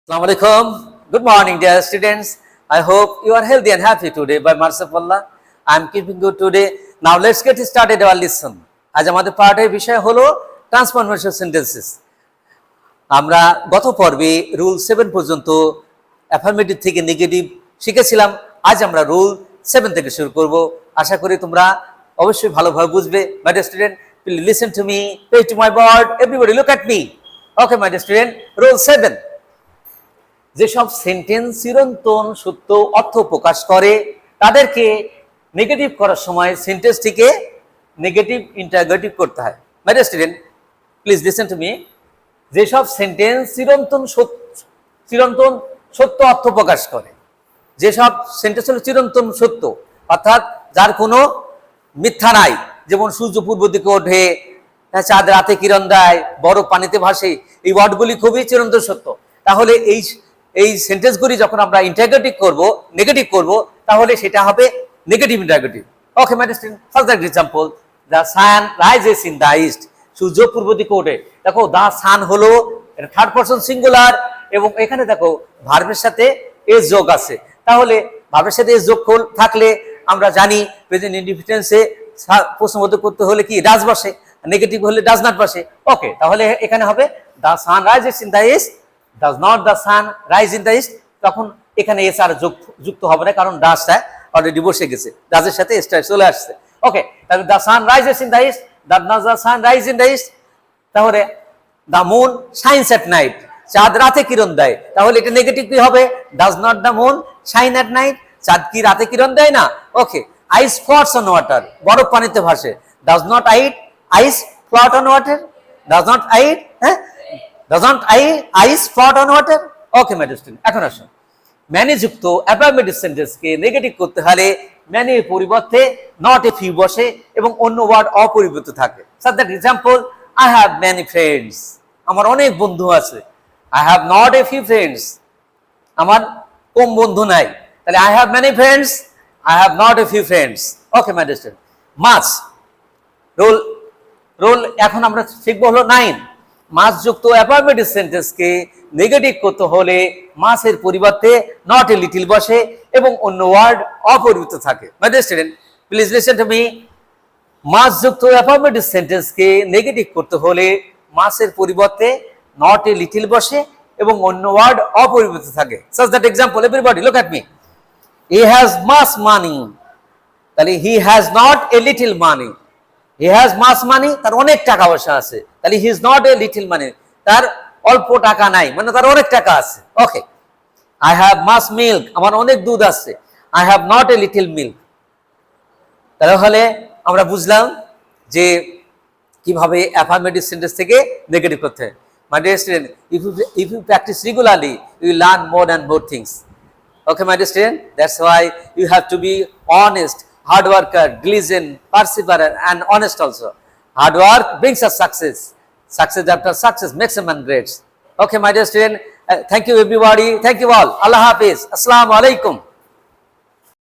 Assalamu alaikum. Good morning, dear students. I hope you are healthy and happy today by mercy of Allah. I am keeping good today. Now let's get started our lesson. আজ আমাদের পাঠের বিষয় হলো transformation sentences. আমরা গত পর্বে rule 7 পর্যন্ত affirmative থেকে নেগেটিভ শিখেছিলাম। আজ আমরা রুল 7 থেকে শুরু করব। আশা করি তোমরা অবশ্যই ভালোভাবে বুঝবে। My dear student, please listen to me, pay to my board. Everybody look at me. Okay, my dear student, rule 7. যেসব সেন্টেন্স চিরন্তন সত্য অর্থ প্রকাশ করে তাদেরকে নেগেটিভ করার সময় সেন্টেন্সটিকে নেগেটিভ ইন্টারোগেটিভ করতে হয়। মাই dear student, please listen to me. যেসব সেন্টেন্স চিরন্তন সত্য অর্থ প্রকাশ করে, যেসব সেন্টেন্স হলো চিরন্তন সত্য, অর্থাৎ যার কোনো মিথ্যা নাই, যেমন সূর্য পূর্ব দিকে ওঠে, চাঁদ রাতে কিরণ দেয়, বরফ পানিতে ভাসে, এই ওয়ার্ডগুলি খুবই চিরন্তন সত্য। তাহলে এই সেন্টেন্সগুলি যখন আমরা ইন্টারোগেটিভ করব, নেগেটিভ করব, তাহলে সেটা হবে negative interrogative. Okay my dear student, first example, the sun rises in the east. সূর্য পূর্ব দিকে ওঠে। দেখো দ্য সান হলো এটা থার্ড পারসন সিঙ্গুলার, এবং এখানে দেখো ভার্বের সাথে এস যোগ আছে। তাহলে ভার্বের সাথে এস যোগ থাকলে আমরা জানি প্রেজেন্ট ইনডিফিনিটে প্রশ্নবোধক করতে হলে কি ডাজ বসে, নেগেটিভ হলে ডাজ নট বসে। ওকে, তাহলে এখানে হবে the sun rises in the east, does not the sun rise in the east। তখন এখানে এস আর যুক্ত হবে না, কারণ ডাসটা অলরেডি বসে গেছে, ডাজের সাথে এসটা চলে আসছে। ওকে, তাহলে the sun rises in the east, does not the sun rise in the east। তাহলে the moon shines at night, চাঁদ রাতে কিরণ দেয়। তাহলে এটা নেগেটিভ কি হবে? does not the moon shine at night, চাঁদ কি রাতে কিরণ দেয় না। ওকে, ice floats on water, বরফ পানিতে ভাসে। does not ice float on water, does not doesn't ice float on water। Okay my dear student, এখন আসুন ম্যানি যুক্ত অ্যাফার্মেটিভ সেন্টেন্সকে নেগেটিভ করতে হলে ম্যানি পরিবর্তে নট এ ফিউ বসে এবং অন্য ওয়ার্ড অপরিবর্তিত থাকে। সাথে example, I have many friends, আমার অনেক বন্ধু আছে। I have not a few friends, আমার কম বন্ধু নাই। তাহলে I have many friends, I have not a few friends. Okay my dear student, much rule এখন আমরা শিখবো হলো 9। মাস যুক্ত অ্যাফার্মেটিভ সেন্টেন্সকে নেগেটিভ করতে হলে মাসের পরিবর্তে নট এ লিটল বসে এবং অন্য ওয়ার্ড অপরিবর্তিত থাকে। My dear student, please listen to me. Much যুক্ত অ্যাফার্মেটিভ সেন্টেন্সকে নেগেটিভ করতে হলে মাসের পরিবর্তে নট এ লিটল বসে এবং অন্য ওয়ার্ড অপরিবর্তিত থাকে। Such that example, everybody look at me. He has much money, তাহলে he has not a little money. He has much money, তার অনেক টাকা পয়সা আছে। তাহলে he is not a little money, তার অল্প টাকা নাই, মানে তার অনেক টাকা আছে। Okay, I have much milk, আমার অনেক দুধ আছে। I have not a little milk. তাহলে আমরা বুঝলাম যে কিভাবে অ্যাফার্মেটিভ সেন্টেন্স থেকে নেগেটিভ করতে হয়। মাই dear student, if you practice regularly, you will learn more and more things. Okay, my dear student, that's why you have to be honest, hard worker, diligent, perseverant, and honest also. Hard work brings us success. Success after success makes a man great. Okay, my dear student, thank you everybody. Thank you all. Allah Hafiz. Assalamu alaikum.